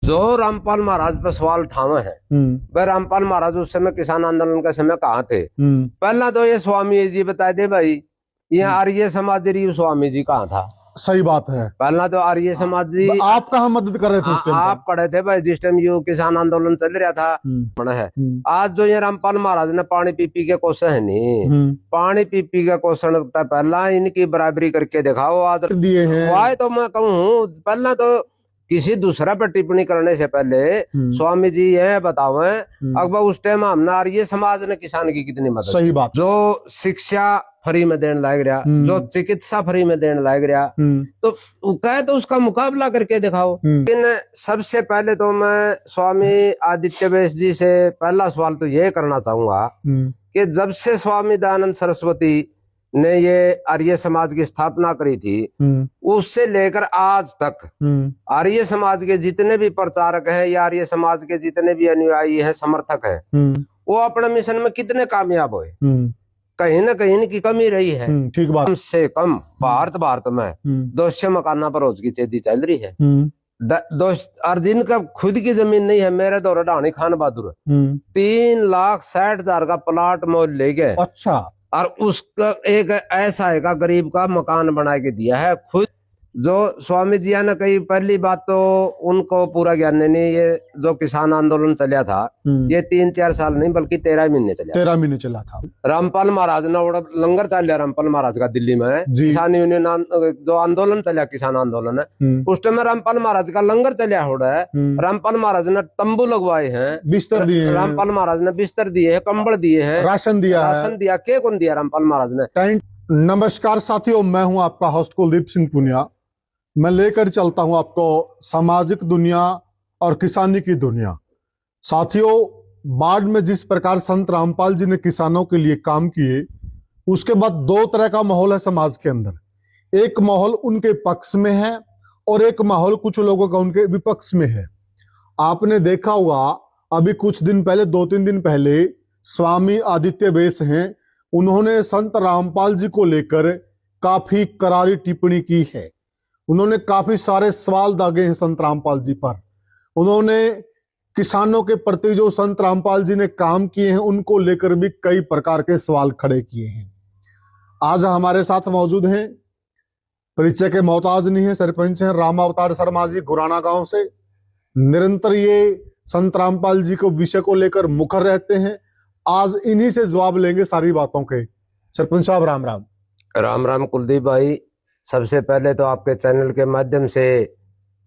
जो रामपाल महाराज पर सवाल उठावे है, वह रामपाल महाराज उस समय किसान आंदोलन के समय कहाँ थे? पहला तो ये स्वामी जी बता दे भाई, यहाँ आर्य समाज स्वामी जी कहाँ था? सही बात है। पहला तो आर्य समाज जी आप कहाँ मदद कर रहे थे उस टाइम? आप खड़े थे भाई जिस टाइम यो किसान आंदोलन चल रहा था। है आज जो ये रामपाल महाराज ने पानी पी पी के क्वेश्चन है नहीं, पानी पी पी के क्वेश्चन पहला इनकी बराबरी करके दिखाओ आज दिए हैं। तो मैं कहूँ पहला तो किसी दूसरा पर टिप्पणी करने से पहले स्वामी जी ये बतावे अकबर उस टाइम हमने आर्य समाज ने किसान की कितनी मदद। सही बात। जो शिक्षा फ्री में देने लग रहा, जो चिकित्सा फ्री में देने लग रहा, तो कहे तो उसका मुकाबला करके दिखाओ। लेकिन सबसे पहले तो मैं स्वामी आदित्य बेस जी से पहला सवाल तो ये करना चाहूंगा कि जब से स्वामी दयानंद सरस्वती ने ये आर्य समाज की स्थापना करी थी उससे लेकर आज तक आर्य समाज के जितने भी प्रचारक हैं या आर्य समाज के जितने भी अनुयायी हैं, समर्थक हैं, वो अपने मिशन में कितने कामयाब हुए? कहीं ना कहीं इनकी कमी रही है। ठीक बात। कम से कम भारत में 200 मकाना पर रोज की चेती चल रही है। और जिनका खुद की जमीन नहीं है, मेरे दौरे ढाणी खान बहादुर 3,60,000 का प्लाट मोल ले गए। अच्छा। और उसका एक ऐसा है का गरीब का मकान बना के दिया है खुद। जो स्वामी जी ने कही पहली बात तो उनको पूरा ज्ञान नहीं, ये जो किसान आंदोलन चला था ये 3-4 साल नहीं बल्कि 13 महीने चला। 13 महीने चला था। रामपाल महाराज ने लंगर चल लिया रामपाल महाराज का दिल्ली में, किसान यूनियन जो आंदोलन चला किसान आंदोलन है उस टाइम में रामपाल महाराज का लंगर चलिया हो रहा है। रामपाल महाराज ने तंबू लगवाए हैं, बिस्तर दिए, रामपाल महाराज ने बिस्तर दिए है, कंबल दिए है, राशन दिया के कौन दिया? रामपाल महाराज ने। नमस्कार साथियों, मैं हूं आपका होस्ट कुलदीप सिंह पुनिया। मैं लेकर चलता हूं आपको सामाजिक दुनिया और किसानी की दुनिया। साथियों, बाढ़ में जिस प्रकार संत रामपाल जी ने किसानों के लिए काम किए, उसके बाद दो तरह का माहौल है समाज के अंदर। एक माहौल उनके पक्ष में है और एक माहौल कुछ लोगों का उनके विपक्ष में है। आपने देखा होगा अभी कुछ दिन पहले, 2-3 दिन पहले स्वामी आदित्य बेस हैं, उन्होंने संत रामपाल जी को लेकर काफी करारी टिप्पणी की है। उन्होंने काफी सारे सवाल दागे हैं संत रामपाल जी पर। उन्होंने किसानों के प्रति जो संत रामपाल जी ने काम किए हैं उनको लेकर भी कई प्रकार के सवाल खड़े किए हैं। आज हमारे साथ मौजूद हैं, परिचय के मोहताज नहीं है, सरपंच हैं राम अवतार शर्मा जी गुराना गांव से। निरंतर ये संत रामपाल जी को विषय को लेकर मुखर रहते हैं। आज इन्हीं से जवाब लेंगे सारी बातों के। सरपंच साहब राम राम। राम राम कुलदीप भाई। सबसे पहले तो आपके चैनल के माध्यम से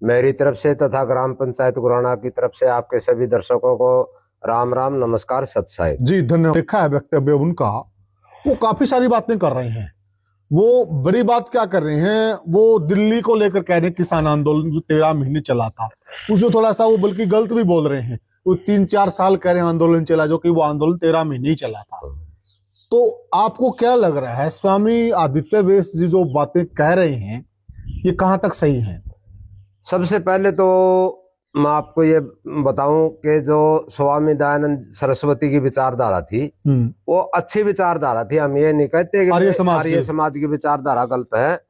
मेरी तरफ से तथा ग्राम पंचायत गुराना की तरफ से आपके सभी दर्शकों को राम राम, नमस्कार, सत साहिब जी। धन्यवाद। देखा है वक्तव्य उनका, वो काफी सारी बातें कर रहे हैं। वो बड़ी बात क्या कर रहे हैं, वो दिल्ली को लेकर कह रहे हैं किसान आंदोलन जो 13 महीने चला था उसमें थोड़ा सा वो बल्कि गलत भी बोल रहे हैं। वो 3-4 साल कह रहे हैं आंदोलन चला, जो कि वो आंदोलन 13 महीने ही चला था। तो आपको क्या लग रहा है, स्वामी आदित्य बेस जी जो बातें कह रहे हैं ये कहां तक सही हैं? सबसे पहले तो मैं आपको ये बताऊं कि जो स्वामी दयानंद सरस्वती की विचारधारा थी वो अच्छी विचारधारा थी। हम ये नहीं कहते कि आर्य समाज की विचारधारा गलत है,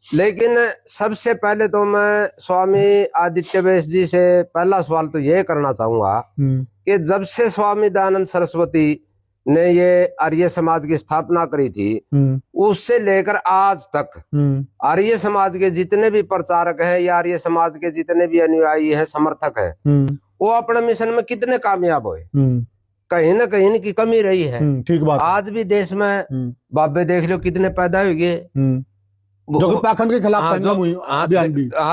लेकिन सबसे पहले तो मैं स्वामी आदित्य बेस जी से पहला सवाल तो ये करना चाहूंगा कि जब से स्वामी दयानंद सरस्वती ने ये आर्य समाज की स्थापना करी थी उससे लेकर आज तक आर्य समाज के जितने भी प्रचारक हैं या आर्य समाज के जितने भी अनुयायी हैं, समर्थक हैं, वो अपने मिशन में कितने कामयाब हुए? कहीं ना कहीं इनकी कमी रही है। ठीक बात। आज भी देश में बाबे देख लो कितने पैदा हुए जो पाखंड के खिलाफ,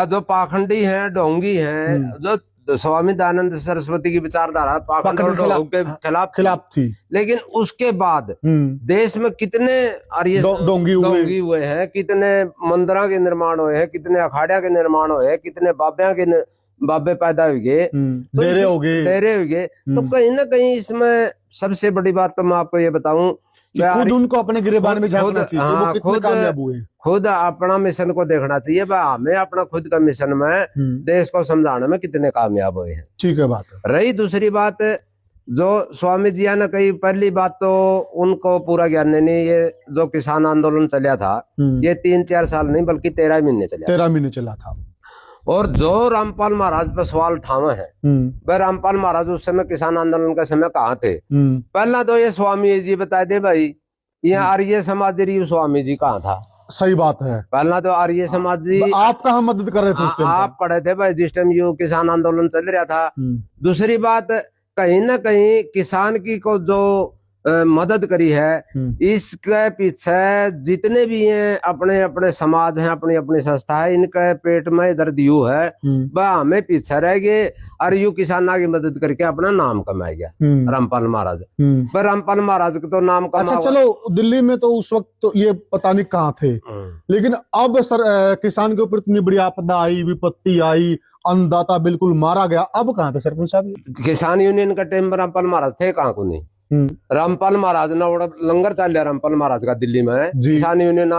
जो पाखंडी हैं, ढोंगी हैं, जो स्वामी दयानंद सरस्वती की विचारधारा पाखंड के खिलाफ थी। लेकिन उसके बाद देश में कितने डोंगी हुए हैं, कितने मंदिरों के निर्माण हुए हैं, कितने अखाड़िया के निर्माण हुए हैं, कितने बाबे पैदा हुए, डेरे हो गए। तो कहीं ना कहीं इसमें सबसे बड़ी बात तो मैं आपको ये बताऊं, खुद उनको अपने गिरबान में झांकना चाहिए, वो कितने कामयाब हुए। खुद अपना मिशन को देखना चाहिए, हमें अपना खुद का मिशन में देश को समझाने में कितने कामयाब हुए हैं। ठीक है बात। रही दूसरी बात, जो स्वामी जी ने कही पहली बात तो उनको पूरा ज्ञान नहीं, ये जो किसान आंदोलन चला था ये 3-4 साल नहीं बल्कि 13 महीने चला। 13 महीने चला था। और जो रामपाल महाराज पर सवाल उठावे हैं, भाई रामपाल महाराज उस समय किसान आंदोलन के समय कहाँ थे? पहला तो ये स्वामी जी बता दे भाई, यहाँ आर्य समाज स्वामी जी कहाँ था? सही बात है। पहला तो आर्य समाज जी आप कहाँ मदद कर रहे थे उस टाइम? आप पढ़े थे भाई जिस टाइम यो किसान आंदोलन चल रहा था। दूसरी बात, कहीं ना कहीं किसान की को जो मदद करी है, इसके पीछे जितने भी हैं अपने अपने समाज हैं, अपनी अपनी संस्था है, इनके पेट में दर्द यू है, वह हमें पीछे रह गए और यू किसाना की मदद करके अपना नाम कमाया गया रामपाल महाराज। पर रामपाल महाराज का तो नाम कमा। अच्छा चलो, दिल्ली में तो उस वक्त तो ये पता नहीं कहाँ थे, लेकिन अब किसान के ऊपर इतनी बड़ी आपदा आई, विपत्ति आई, अन्नदाता बिल्कुल मारा गया, अब कहाँ थे सरपंच साहब? किसान यूनियन का टाइम रामपाल महाराज थे कहाँ को नहीं। रामपाल महाराज ने बड़ा लंगर चल रहा रामपाल महाराज का दिल्ली में, किसान यूनियन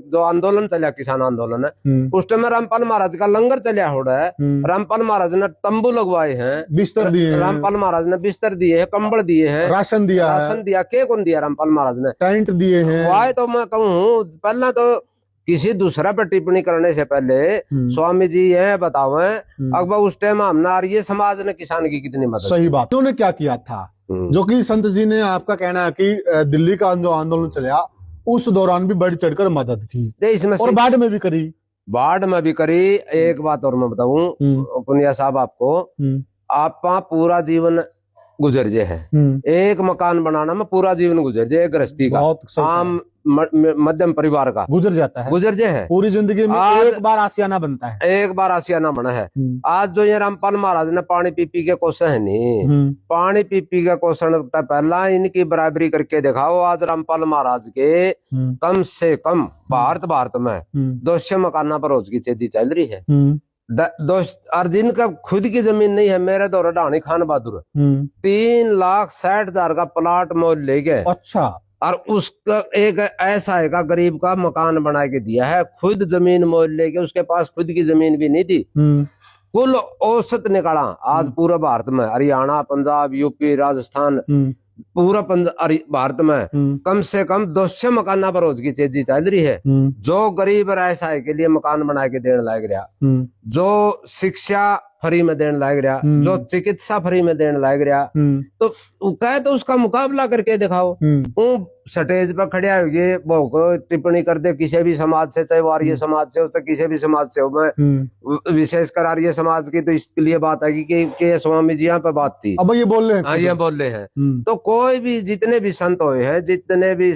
जो आंदोलन चला, किसान आंदोलन है, उस टाइम में रामपाल महाराज का लंगर चलिया हो रहा है। रामपाल महाराज ने तंबू लगवाए हैं, बिस्तर दिए, रामपाल महाराज ने बिस्तर दिए हैं, कंबल दिए हैं, राशन दिया के कौन दिया? रामपाल महाराज ने टेंट दिए हैं। वाह, तो मैं कहूँ पहला तो किसी दूसरा पर टिप्पणी करने से पहले स्वामी जी ये बतावे अकबर उस टाइम हमने आर्य समाज ने किसान की कितनी मदद। सही बात, उन्होंने क्या किया था? जो कि संत जी ने, आपका कहना है कि दिल्ली का जो आंदोलन चला उस दौरान भी बढ़ चढ़कर मदद की, इसमें और बाढ़ में भी करी। बाढ़ में भी करी। एक बात और मैं बताऊं पुनिया साहब आपको, आप पूरा जीवन गुजर जे है, एक मकान बनाना में पूरा जीवन गुजर जे, गृहस्थी का आम मध्यम परिवार का गुजर जाता है, गुजर जे है पूरी जिंदगी में। एक बार आसियाना बनता है, एक बार आसियाना बना है। आज जो ये रामपाल महाराज ने पानी पी के कोसा है नहीं, पानी पी के कोसन पहला इनकी बराबरी करके दिखाओ। आज रामपाल महाराज के कम से कम भारत में 200 मकाना पर रोज की चेदी चल रही है। और जिनका खुद की जमीन नहीं है, मेरे दौरे ढाणी खान बहादुर 3,60,000 का प्लाट मोल ले गए। अच्छा, और उसका एक ऐसा है का गरीब का मकान बना के दिया है, खुद जमीन मोल लेके, उसके पास खुद की जमीन भी नहीं थी। कुल औसत निकाला आज पूरा भारत में, हरियाणा, पंजाब, यूपी, राजस्थान, पूरा भारत में कम से कम 200 मकाना पर रोज की चेजी चल रही है। जो गरीब ऐसा है के लिए मकान बना के देने लायक रहा, जो शिक्षा फ्री में देने लायक रहा, जो चिकित्सा फ्री में देने लायक रहा, तो कहे तो उसका मुकाबला करके दिखाओ। स्टेज पर खड़े हुए वो टिप्पणी कर दे किसी भी समाज से, चाहे वो आर्य समाज से हो, चाहे किसी भी समाज से हो। मैं विशेषकर आर्य समाज की तो इसके लिए बात है कि स्वामी जी यहाँ पे बात थी, अब ये बोल रहे हैं। हाँ, ये बोल रहे हैं। तो कोई भी जितने भी संत हुए हैं, जितने भी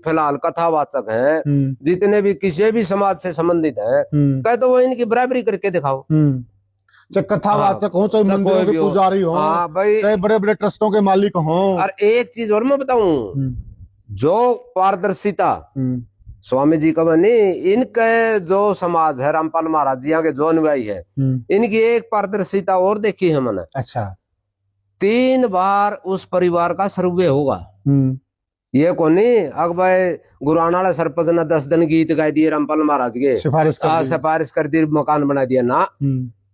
फिलहाल कथावाचक हैं, जितने भी किसी भी समाज से संबंधित है, कहे तो वो इनकी बराबरी करके दिखाओ। चाहे कथावाचक हो, चाहे मंदिरों के पुजारी हो, चाहे बड़े बड़े ट्रस्टों के मालिक हो। और एक चीज और मैं बताऊं, जो पारदर्शिता स्वामी जी का बनी, इनके जो समाज है रामपाल महाराज जी के जो अनुयायी है, इनकी एक पारदर्शिता और देखी है मैंने। अच्छा, 3 बार उस परिवार का सर्वे होगा। ये कोनी अकबर गुरुआना सरपंच ने 10 दिन गीत गाए दिए रामपाल महाराज के, सिफारिश कर दी, मकान बना दिया ना।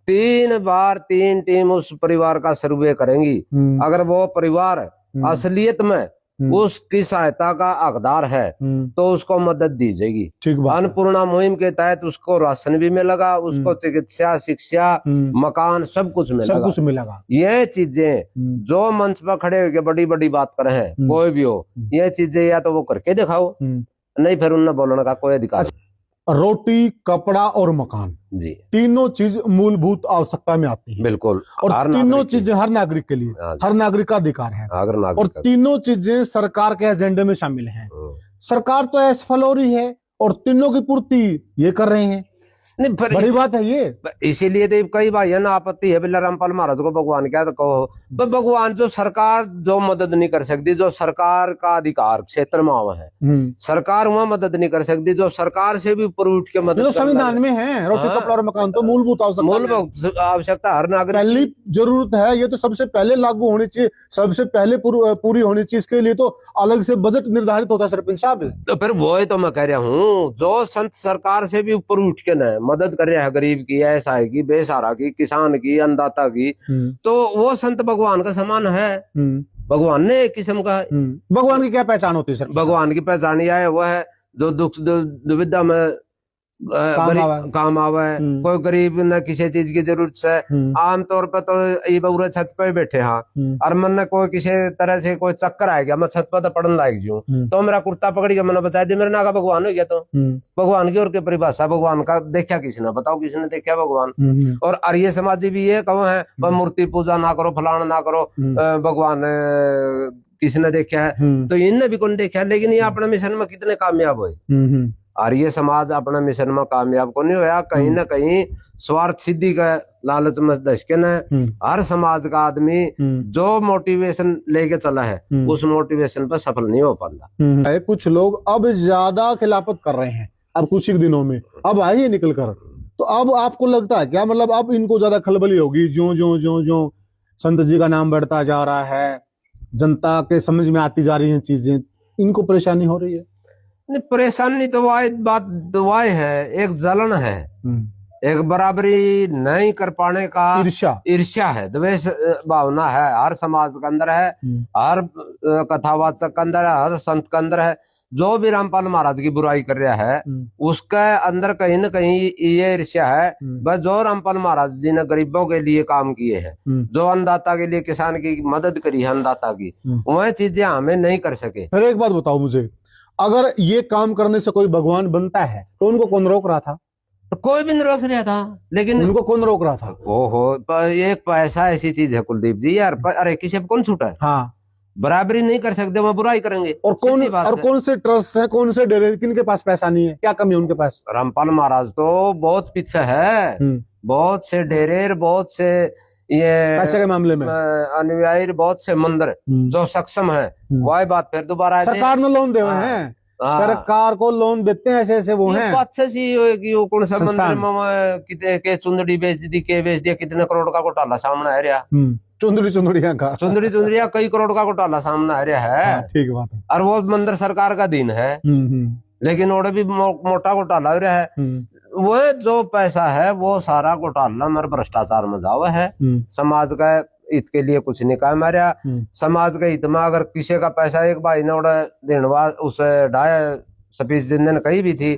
3 बार 3 टीम उस परिवार का सर्वे करेंगी। अगर वो परिवार असलियत में उसकी सहायता का हकदार है तो उसको मदद दी जाएगी। अन्नपूर्णा मुहिम के तहत उसको राशन भी मिलेगा, उसको चिकित्सा, शिक्षा, मकान सब कुछ मिलेगा। ये चीजें जो मंच पर खड़े होकर बड़ी बड़ी बात कर रहे हैं, कोई भी हो, ये चीजें या तो वो करके दिखाओ, नहीं फिर उन्हें बोलने का कोई अधिकार। रोटी, कपड़ा और मकान जी, तीनों चीज मूलभूत आवश्यकता में आती है। बिल्कुल, और तीनों चीजें हर नागरिक के लिए, हर नागरिक का अधिकार है। और तीनों चीजें सरकार के एजेंडे में शामिल हैं। सरकार तो असफल हो रही है और तीनों की पूर्ति ये कर रहे हैं। नहीं, बड़ी बात है ये। इसीलिए तो कई भाई है ना आपत्ति है बिल्ला रामपाल महाराज को भगवान क्या तो कहो, भगवान जो सरकार जो मदद नहीं कर सकती, जो सरकार का अधिकार क्षेत्र में आवा है, सरकार वहाँ मदद नहीं कर सकती, जो सरकार से भी ऊपर उठ के मदद, संविधान में है। रोटी, कपड़ा और मकान तो मूलभूत आवश्यकता हर नागरिक पहली जरूरत है। ये तो सबसे पहले लागू होनी चाहिए, सबसे पहले पूरी होनी चाहिए। इसके लिए तो अलग से बजट निर्धारित होता है सरपंच साहब। तो फिर वो तो मैं कह रहा हूँ, जो संत सरकार से भी ऊपर उठ के न मदद कर रहा है, गरीब की, ऐसा की, बेसहारा की, किसान की, अन्नदाता की, तो वो संत भगवान का समान है। भगवान ने एक किस्म का, भगवान की क्या पहचान होती है सर? भगवान की पहचान यह है, वो है जो दुख दुविधा में काम आवे, कोई गरीब न किसी चीज की जरूरत से। आमतौर पर तो ये पूरे छत पे बैठे हाँ, और मन ने कोई किसी तरह से कोई चक्कर आ गया, मैं छत पर तो पढ़ने लायक जूं, तो मेरा कुर्ता पकड़ के मैंने बचा दिया, मेरे नाका भगवान हो गया। तो भगवान की और की परिभाषा, भगवान का देखा किसने, बताओ किसने देखा भगवान। और आर्य समाजी भी ये कहो है, मूर्ति पूजा ना करो, फलाना ना करो, भगवान किसने देखा है, तो इनने भी कौन देखा। लेकिन ये अपने मिशन में कितने कामयाब हुए। आर्य समाज अपने मिशन में कामयाब को नहीं होया, कहीं ना कहीं स्वार्थ सिद्धि का लालच में धसके न हर समाज का आदमी जो मोटिवेशन लेके चला है उस मोटिवेशन पर सफल नहीं हो पाता। कुछ लोग अब ज्यादा खिलाफत कर रहे हैं, अब कुछ ही दिनों में अब आइए निकल कर, तो अब आपको लगता है क्या, मतलब अब इनको ज्यादा खलबली होगी जो जो जो जो संत जी का नाम बढ़ता जा रहा है, जनता के समझ में आती जा रही हैं चीजें, इनको परेशानी हो रही है? नहीं, परेशानी तो बात दुआएं है, एक जलन है, एक बराबरी नहीं कर पाने का ईर्ष्या है, द्वेष भावना है, हर समाज के अंदर है, हर कथावाचक के अंदर है, हर संत के अंदर है। जो भी रामपाल महाराज की बुराई कर रहा है उसके अंदर कहीं न कहीं ये ईर्ष्या है। बस जो रामपाल महाराज जी ने गरीबों के लिए काम किए हैं, जो अन्नदाता के लिए किसान की मदद करी है, अन्नदाता की, वह चीजें हमें नहीं कर सके। फिर एक बात बताओ मुझे, अगर ये काम करने से कोई भगवान बनता है तो उनको कौन रोक रहा था? तो कोई भी नहीं रोक रहा था, लेकिन उनको कौन रोक रहा था? ओहो, ये पैसा ऐसी चीज है कुलदीप जी यार, अरे किसी कौन छूटा है? हाँ, बराबरी नहीं कर सकते, वो बुराई करेंगे। और कौन से ट्रस्ट है, कौन से डेरे, किनके पास पैसा नहीं है, क्या कमी है उनके पास? रामपाल महाराज तो बहुत पीछे है, बहुत से डेरे, बहुत से ये पैसे के मामले में अनुयायी, बहुत से मंदिर जो सक्षम है। वही बात फिर दोबारा सरकार ने लोन दे हुए हैं, सरकार को लोन देते हैं, ऐसे ऐसे वो हैं। बात सही कि वो कौन सा मंदिर में कितने के चुंदड़ी बेच दी, के बेच दिया, कितने करोड़ का घोटाला सामने आ रहा, चुंदड़िया कई करोड़ का घोटाला सामने आ रहा है। ठीक बात है। और वो मंदिर सरकार का दिन है, लेकिन और भी मोटा घोटाला हो रहा है। वो जो पैसा है वो सारा घोटाला मेरे भ्रष्टाचार में जावा है। समाज का हित के लिए कुछ नहीं काम आ रहा। समाज के हित में अगर किसी का पैसा एक भाई ने देनवा उसे ढाया सपीस दिन कही भी थी,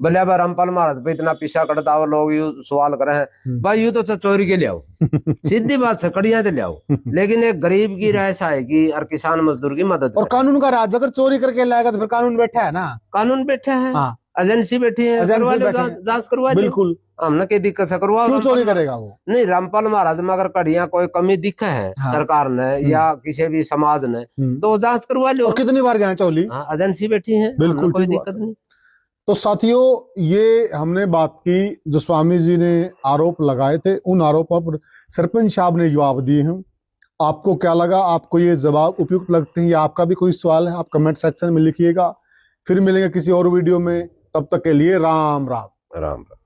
बोले अब रामपाल महाराज पे इतना पीछा करता हो, लोग यू सवाल करे हैं, भाई यू तो चोरी के ले आओ, सीधी बात से कड़िया ले आओ, लेकिन एक गरीब की राय आएगी और किसान मजदूर की मदद। और कानून का राज, अगर चोरी करके लाएगा तो फिर कानून बैठा है ना, कानून बैठा है, एजेंसी बैठी है, जांच करवा लो। बिल्कुल, हमने क्या दिक्कत से करवा, क्यों चोरी करेगा वो? नहीं, रामपाल महाराज में अगर कड़िया कोई कमी दिखा है सरकार ने या किसी भी समाज ने तो जांच करवा लो। और कितनी बार जाए चौली, एजेंसी बैठी है, बिल्कुल कोई दिक्कत नहीं। तो साथियों, ये हमने बात की जो स्वामी जी ने आरोप लगाए थे, उन आरोपों पर सरपंच साहब ने जवाब दिए हैं। आपको क्या लगा, आपको ये जवाब उपयुक्त लगते हैं या आपका भी कोई सवाल है, आप कमेंट सेक्शन में लिखिएगा। फिर मिलेंगे किसी और वीडियो में, तब तक के लिए राम राम। राम राम।